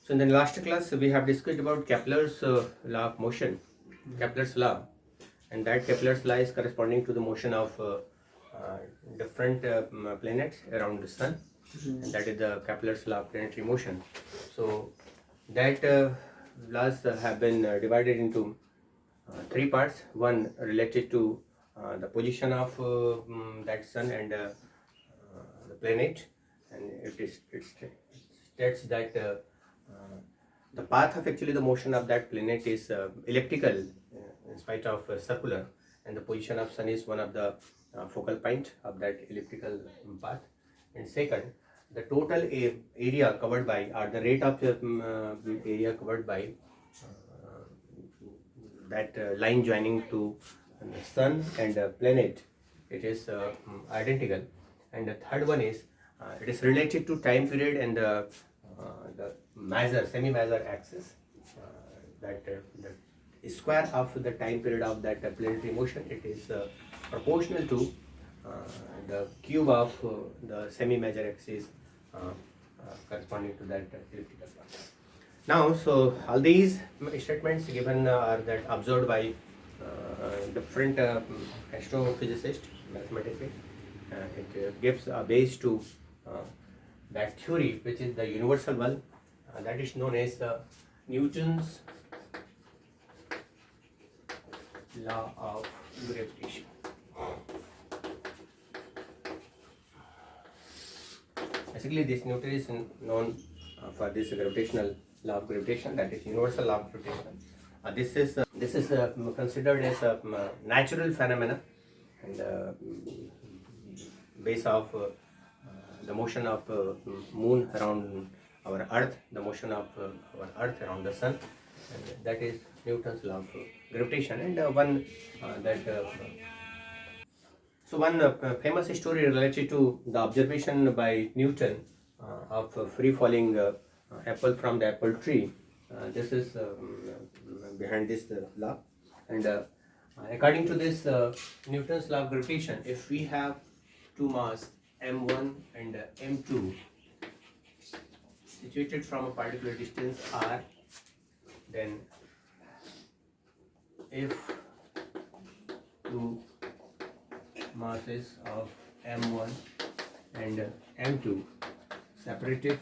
So in the last class we have discussed about Kepler's law of motion, Kepler's law, and that Kepler's law is corresponding to the motion of different planets around the sun, and that is the Kepler's law of planetary motion. So that laws have been divided into three parts. One related to the position of that sun and the planet, and it states that the path of actually the motion of that planet is elliptical in spite of circular, and the position of sun is one of the focal point of that elliptical path. And second, the total area covered by, or the rate of area covered by that line joining to the sun and the planet, it is identical. And the third one is it is related to time period and the semi-major axis, that the square of the time period of that planetary motion, it is proportional to the cube of the semi-major axis corresponding to that elliptical path. Now, so all these statements given are that observed by different astrophysicists, mathematicians. It gives a base to that theory, which is the universal one, that is known as Newton's law of gravitation. Basically, this Newton is known for this gravitational law of gravitation, that is universal law of gravitation. This is considered as a natural phenomena, and base of the motion of moon around our earth, the motion of our earth around the sun, and that is Newton's law of gravitation. And one famous story related to the observation by Newton of free falling apple from the apple tree. This is behind this law, and according to this Newton's law of gravitation, if we have two mass m1 and m2 situated from a particular distance r, then if two masses of m1 and m2 separated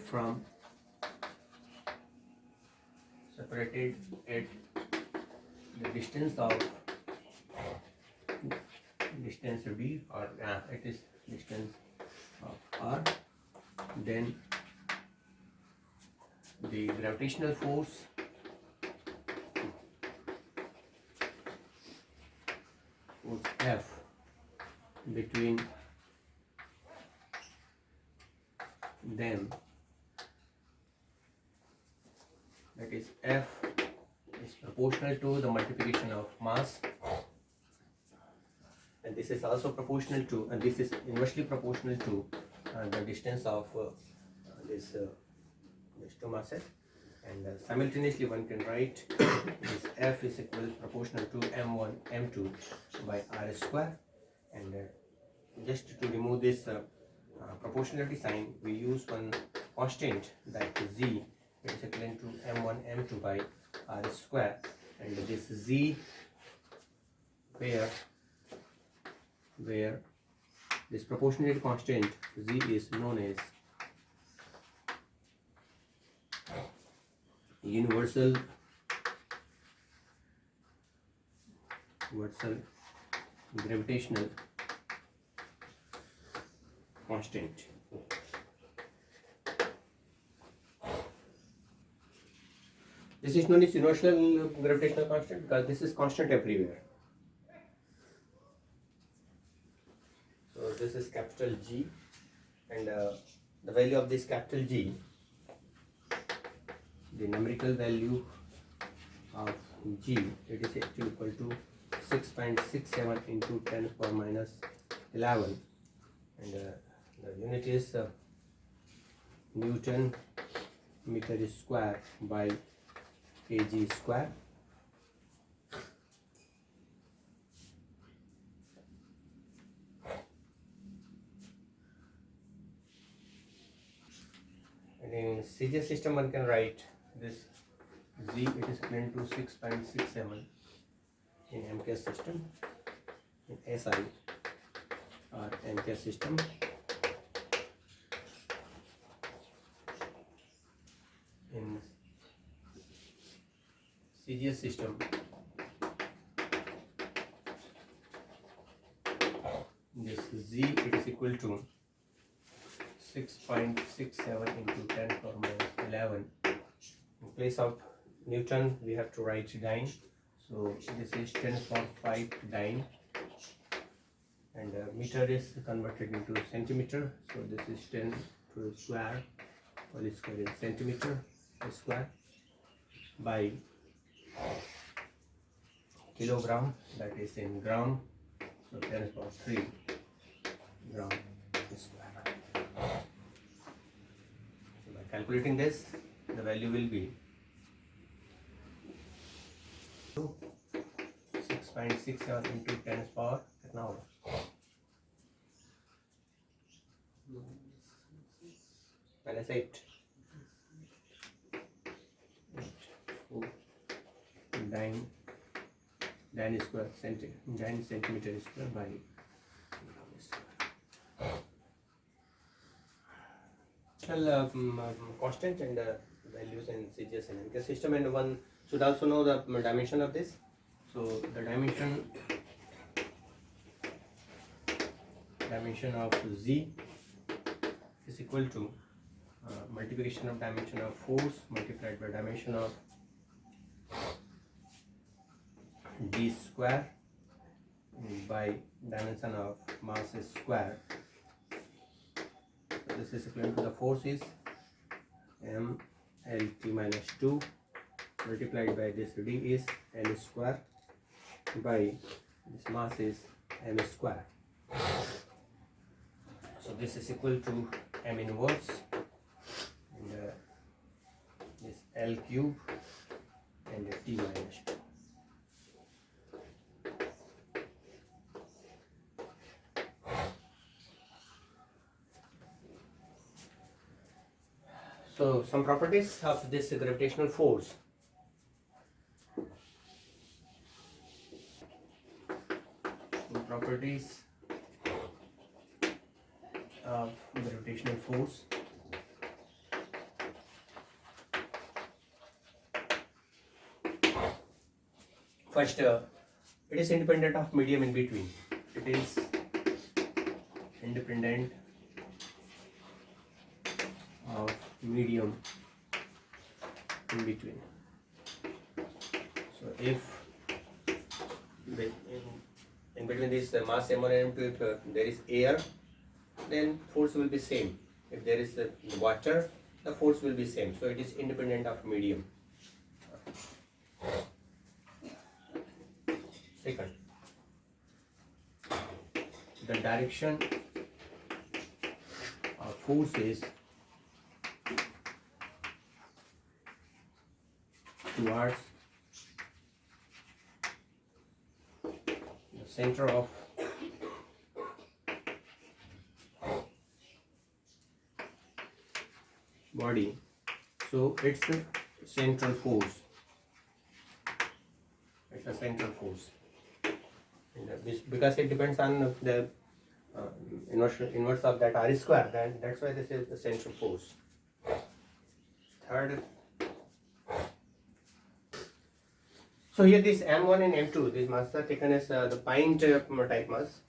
at the distance d, or it is distance of r, then the gravitational force F between them, that is F is proportional to the multiplication of mass, and this is also proportional to, and this is inversely proportional to the distance of these two masses. And simultaneously one can write this F is proportional to m1 m2 by r square. And just to remove this proportionality sign, we use one constant, that z, it is equivalent to m1 m2 by r square, and this z where this proportionality constant z is known as universal gravitational constant. This is known as universal gravitational constant because this is constant everywhere. So this is capital G, and the value of this capital G, the numerical value of G, it is actually equal to 6.67 into 10 to the power minus 11, and the unit is Newton meter square by kg square. And in CGS system one can write this Z, it is equivalent to 6.67 in MKS system. In SI or MKS system, in CGS system, this Z, it is equal to 6.67 into 10 power minus 11. In place of Newton, we have to write dyne. So this is 10 power 5 dyne, and meter is converted into centimeter. So this is 10 to the square, whole square in centimeter square, by kilogram, that is in gram. So 10 power 3 gram square. So by calculating this, the value will be 6.67 into 10 power कितना होगा? Minus 8. 9 square centimeter square by constant and values in CGS and MKS system, and one should also know the dimension of this. So the dimension of Z is equal to multiplication of dimension of force multiplied by dimension of d square by dimension of mass square. So this is equivalent to the force is mLT minus 2 multiplied by this d is L square by this mass is m square. So this is equal to m inverse, and this L cube and t minus 2. So some properties of this gravitational force. Properties of gravitational force. First, it is independent of medium in between. It is independent of medium in between. So if in between this mass m1 and m2, if there is air, then force will be same. If there is water, the force will be same. So it is independent of medium. Second, the direction of force is towards the center of body. So it's a central force. It's a central force. And because it depends on the inverse of that r square, then that's why this is the central force. Third, so here this m1 and m2, these masses are taken as the pint type mass,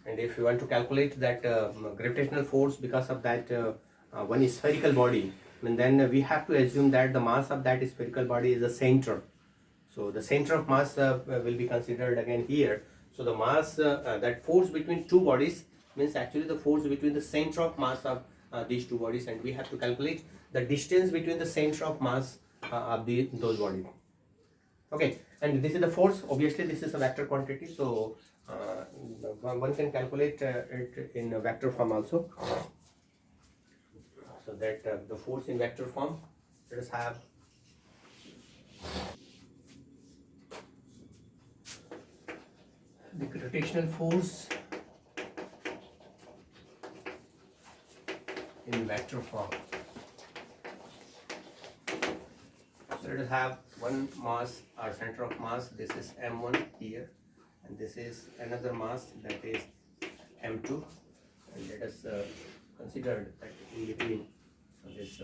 and if you want to calculate that gravitational force because of that one spherical body, and then we have to assume that the mass of that spherical body is the center. So the center of mass will be considered again here. So the mass, that force between two bodies means actually the force between the center of mass of these two bodies, and we have to calculate the distance between the center of mass of those bodies. Okay, and this is the force. Obviously this is a vector quantity, so one can calculate it in a vector form also. So that the force in vector form, let us have the gravitational force in vector form. let us have one mass, our center of mass, this is m1 here, and this is another mass, that is m2, and let us consider that in between this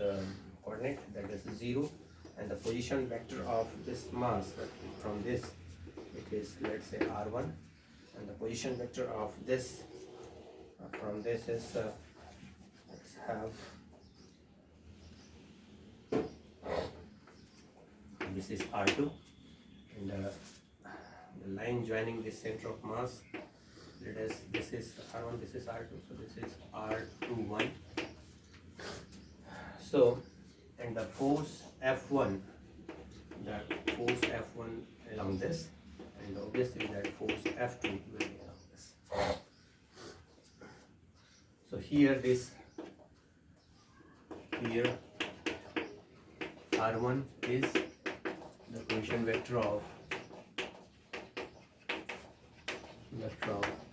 coordinate, that is 0, and the position vector of this mass from this, it is, let's say, r1, and the position vector of this from this is let's have, this is r2, and the line joining this center of mass, let us, this is r1, this is r2, so this is r21. So, and the force F1, along this, and obviously that force F2 will be along this. So here R1 is the position vector of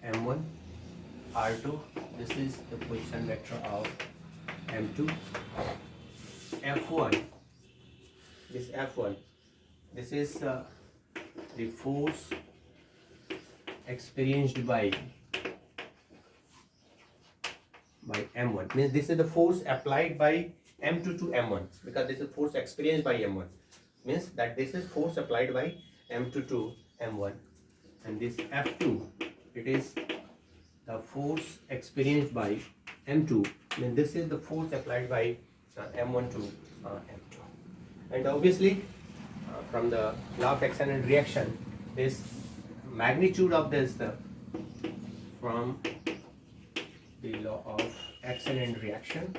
M1, R2, this is the position vector of M2, F1, this is the force experienced by M1, means this is the force applied by M2 to M1, because this is force experienced by M1, means that this is force applied by M2 to M1, and this F2, it is the force experienced by M2, means this is the force applied by M1 to M2. And obviously from the law of action and reaction, this magnitude of this from the law of action and reaction,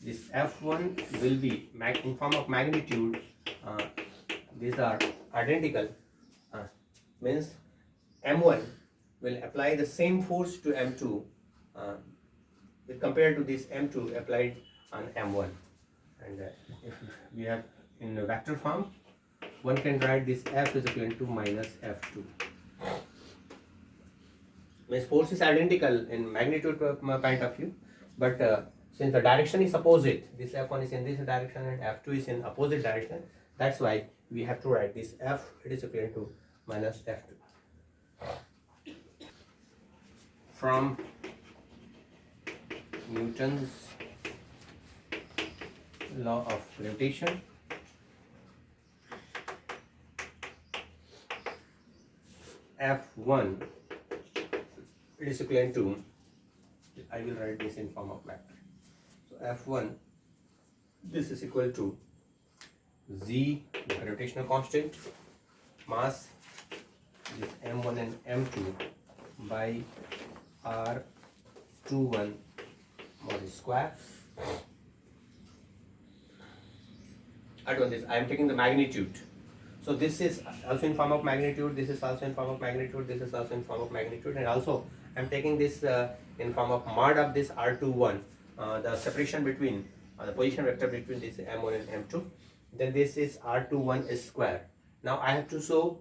this F1 will be in form of magnitude, these are identical, means M1 will apply the same force to M2 compared to this M2 applied on M1, and if we have in the vector form, one can write this F is equal to minus F2. Means force is identical in magnitude point of view, but since the direction is opposite, this F1 is in this direction and F2 is in opposite direction, that's why we have to write this F, it is equal to minus F2. From Newton's law of gravitation, F1, it is equal to, I will write this in form of vector. So F1, this is equal to Z, the gravitational constant, mass, this M1 and M2 by R21 mod square. I am taking the magnitude. So this is also in form of magnitude, this is also in form of magnitude, this is also in form of magnitude, and also I am taking this in form of mod of this R21, the separation between the position vector between this M1 and M2. Then this is R21 is square. Now I have to show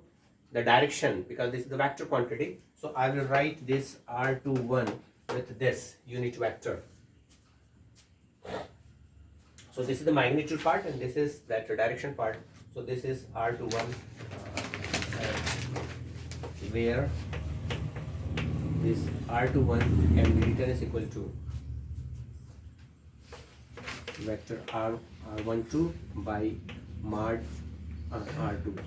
the direction because this is the vector quantity. So I will write this R21 with this unit vector. So this is the magnitude part and this is that direction part. So this is R21 where this R21 can be written as equal to vector R12 by mod R2.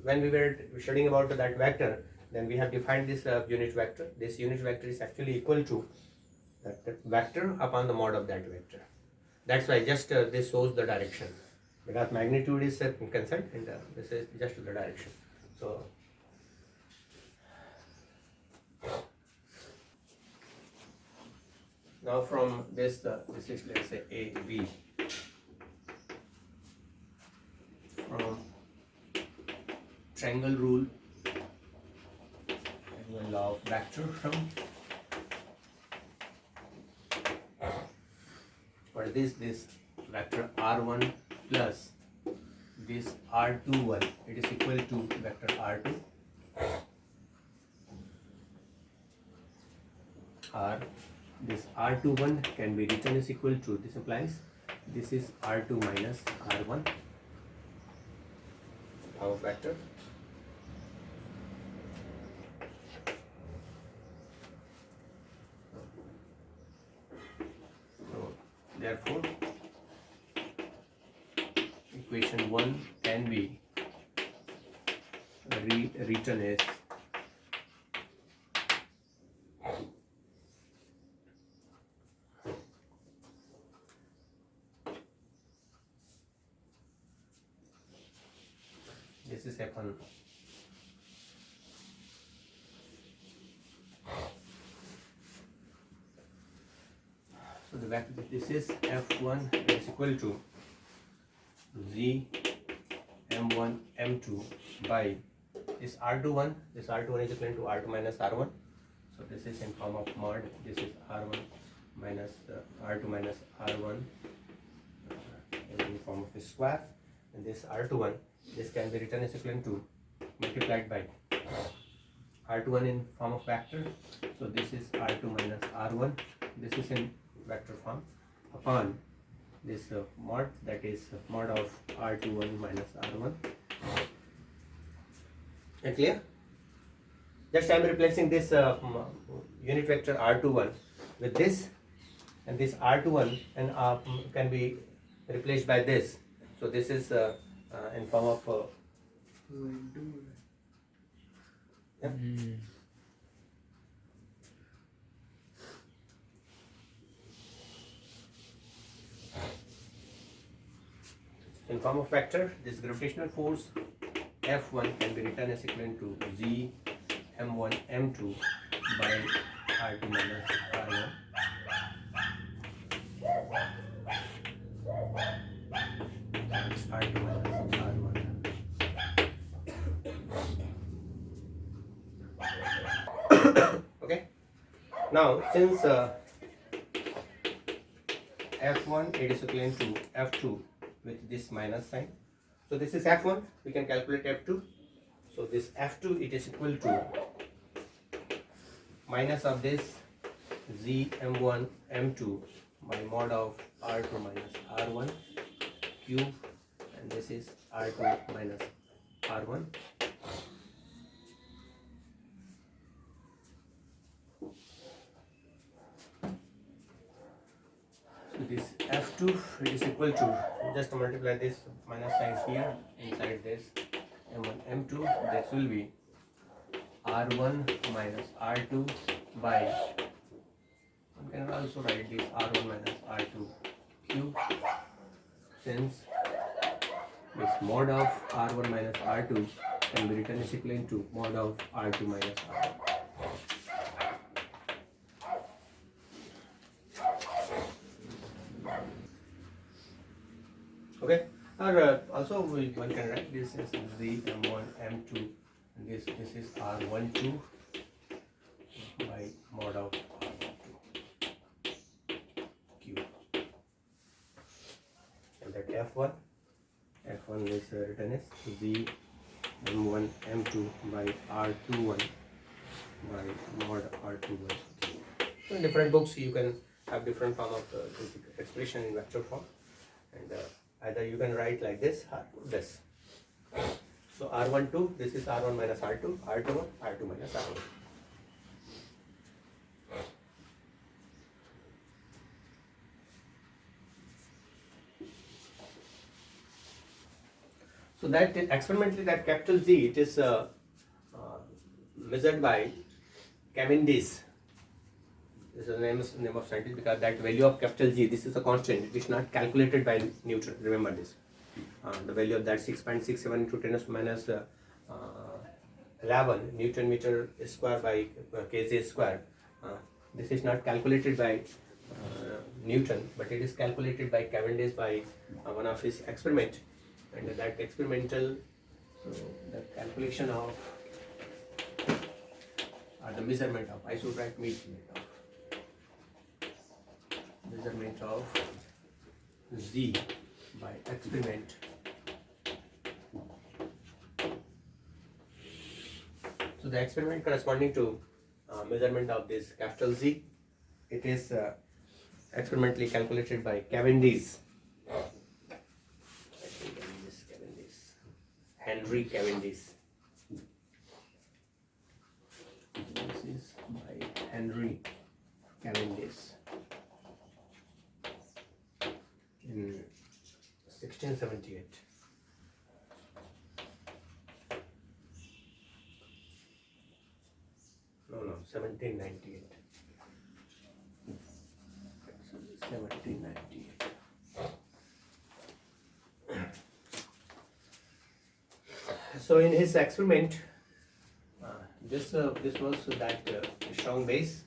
When we were studying about that vector, then we have defined this unit vector. This unit vector is actually equal to that vector upon the mod of that vector. That's why just this shows the direction, because magnitude is constant and this is just the direction. So now from this, this is, let's say, A, B. From triangle rule and the law of vector from, for this vector R1 plus this R21, it is equal to vector R2 this R21 can be written as equal to, this implies this is R2 minus R1 power factor. So therefore equation 1 can be written as this is F1. So the fact that this is F1 is equal to Z M1 M2 by this R21. This R21 is equal to R2 minus R1. So this is in form of mod. This is R1 minus R2 minus R1 in form of a square. And this R21, this can be written as equal to multiplied by R21 in form of vector. So this is R2 minus R1. This is in vector form upon this mod, that is mod of R21 minus R1. And clear? Just I am replacing this unit vector R21 with this, and this R21 and can be replaced by this. So this is in form of yeah. In form of vector, this gravitational force F1 can be written as equal to Z M1 M2 by R2 minus R1. R2 minus R1. Okay. Now, since F1 it is equivalent to F2 with this minus sign. So this is F1, we can calculate F2. So this F2 it is equal to minus of this Z M1 M2 by mod of R2 minus R1 cube, and this is R2 minus R1. So this F2 it is equal to, just multiply this minus sign here inside this M1 M2, this will be R1 minus R2 by, one can also write this R1 minus R2 cube, since this mod of R1 minus R2 can be written as equivalent to mod of R2 minus R1. Okay, or also one can write this as Z M1 M2, and this is R12 by mod of R12 cube, and that F1 is written as Z M1 M2 by R21 by mod R21 cube. So in different books you can have different form of this expression in vector form, and either you can write like this or this. So R12, this is R1 minus R2, R21, R2 minus R1. So that experimentally, that capital Z, it is measured by Cavendish. This is the name of scientist, because that value of capital G, this is a constant. It is not calculated by Newton. Remember this. The value of that 6.67 into 10 minus 11 Newton meter square by kg square. This is not calculated by Newton, but it is calculated by Cavendish by one of his experiment. And that experimental, so the calculation of the measurement of, I should write measurement of Z by experiment. So the experiment corresponding to measurement of this capital Z, it is experimentally calculated by Cavendish. Henry Cavendish. This is by Henry Cavendish in 1678. No, 1798. 1798. So in his experiment, this was that strong base,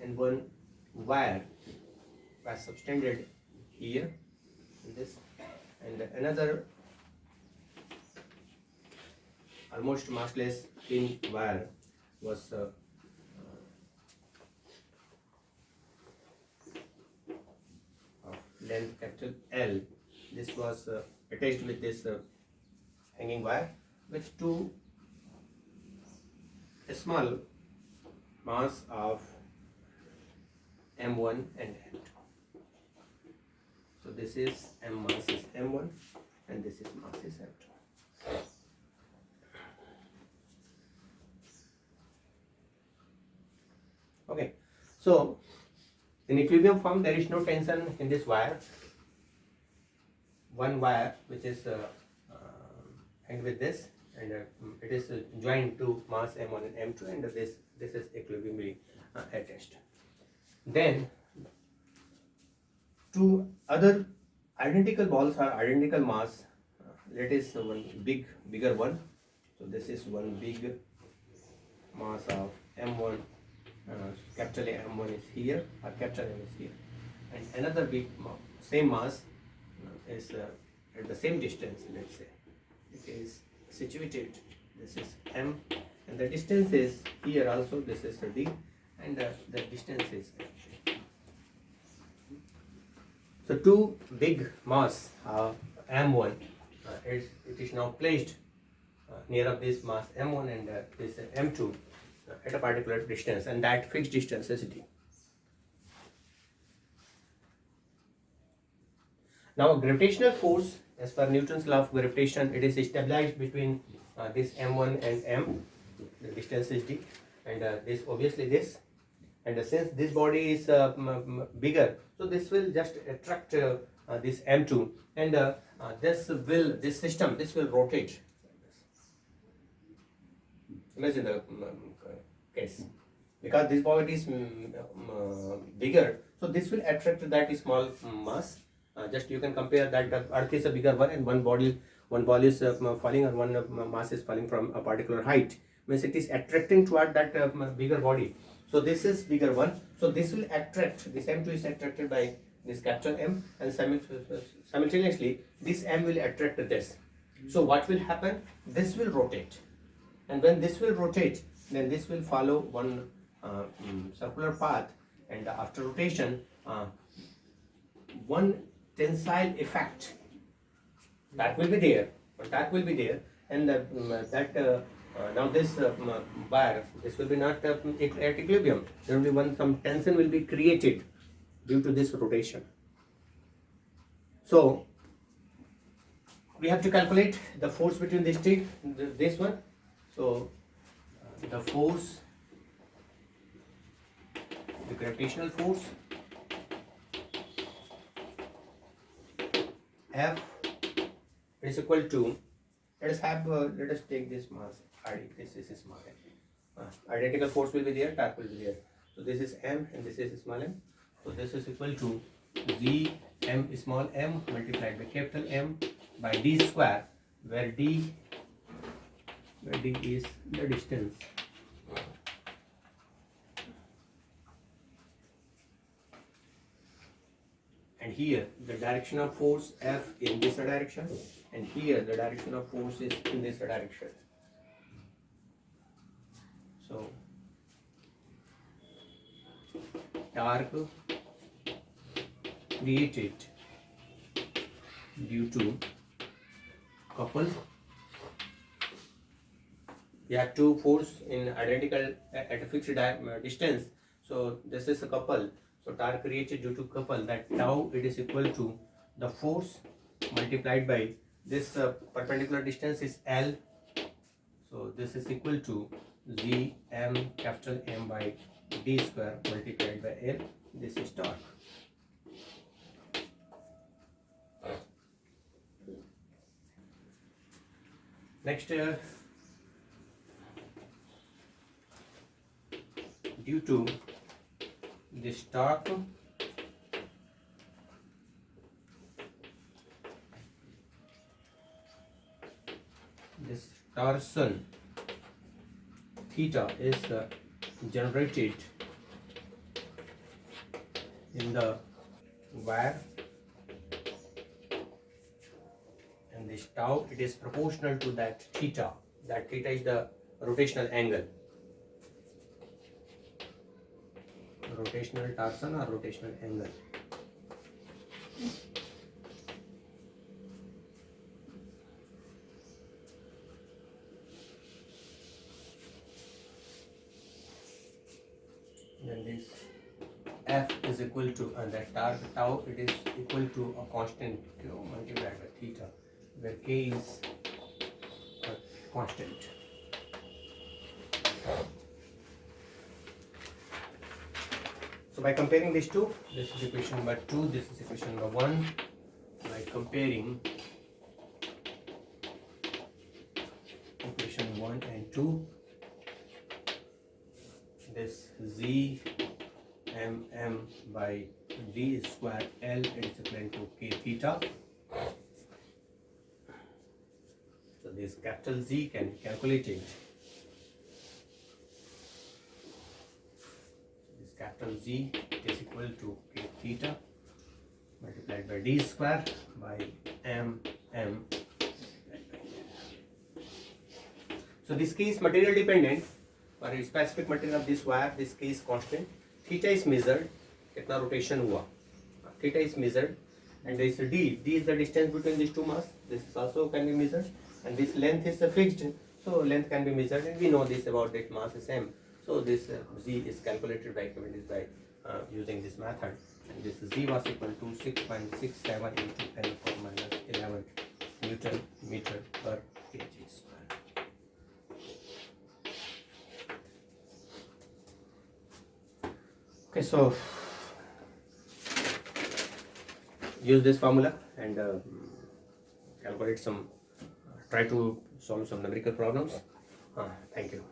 and one wire was subtended here, this, and another almost massless thin wire was of length capital L. This was attached with this hanging wire with two small mass of M1 and M2. So this is mass is M1 and this is mass is M2. Okay, so in equilibrium form there is no tension in this wire. One wire which is hanged with this, and it is joined to mass M1 and M2, and this is equilibriumly attached. Then two other identical balls are identical mass. Let is one bigger one. So this is one big mass of M1. Capital M1 is here, or capital M is here, and another big same mass is at the same distance. Let's say it is situated. This is M, and the distance is here also. This is D, and the distance is M. So two big mass M1, it is now placed near of this mass M1 and this M2 at a particular distance, and that fixed distance is D. Now a gravitational force, as per Newton's law of gravitation, it is stabilized between this M1 and M, the distance is D, and this obviously this, and since this body is bigger, so this will just attract this M2, and this system will rotate. Imagine the case, because this body is bigger, so this will attract that small mass. Just you can compare that the Earth is a bigger one, and one ball is falling, or one mass is falling from a particular height. Means it is attracting toward that bigger body. So this is bigger one. So this will attract. This M2 is attracted by this capital M, and simultaneously this M will attract this. So what will happen? This will rotate, and when this will rotate, then this will follow one circular path, and after rotation, one tensile effect that will be there, and now this wire, this will be not at equilibrium. There will be some tension will be created due to this rotation. So we have to calculate the force between this one. So the force, the gravitational force F is equal to, let us take this mass I, this is small m. Identical force will be there, torque will be there. So this is m and this is small m. So this is equal to G m small m multiplied by capital M by d square, where d is the distance. And here the direction of force F in this direction, and here the direction of force is in this direction. So torque created due to couple. We have two force in identical at a fixed distance. So this is a couple. So torque created due to couple, that tau it is equal to the force multiplied by this perpendicular distance is L. So this is equal to Z M capital M by D square multiplied by L. This is torque. Next, due to this torque, this torsion theta is generated in the wire, and this tau it is proportional to that theta. That theta is the rotational angle. Rotational torsion or rotational angle. Then this F is equal to, and that torque tau it is equal to a constant Q multiplied by theta, where K is a constant. So by comparing these two, this is equation number 2, this is equation number 1. By comparing equation 1 and 2, this Z M by D square L is equal to K theta. So this capital Z can be calculated. This capital Z is equal to K theta multiplied by D square by M. So this K is material dependent. For a specific material of this wire, this K is constant. Theta is measured. कितना rotation हुआ? Theta is measured, and there is a D. D is the distance between these two mass. This is also can be measured, and this length is fixed. So length can be measured, and we know this about that mass is M. So this Z is calculated by Cavendish by using this method, and this Z was equal to 6.67 into 10 power minus 11 Newton meter per kg square. Okay, so use this formula and calculate some, try to solve some numerical problems. Thank you.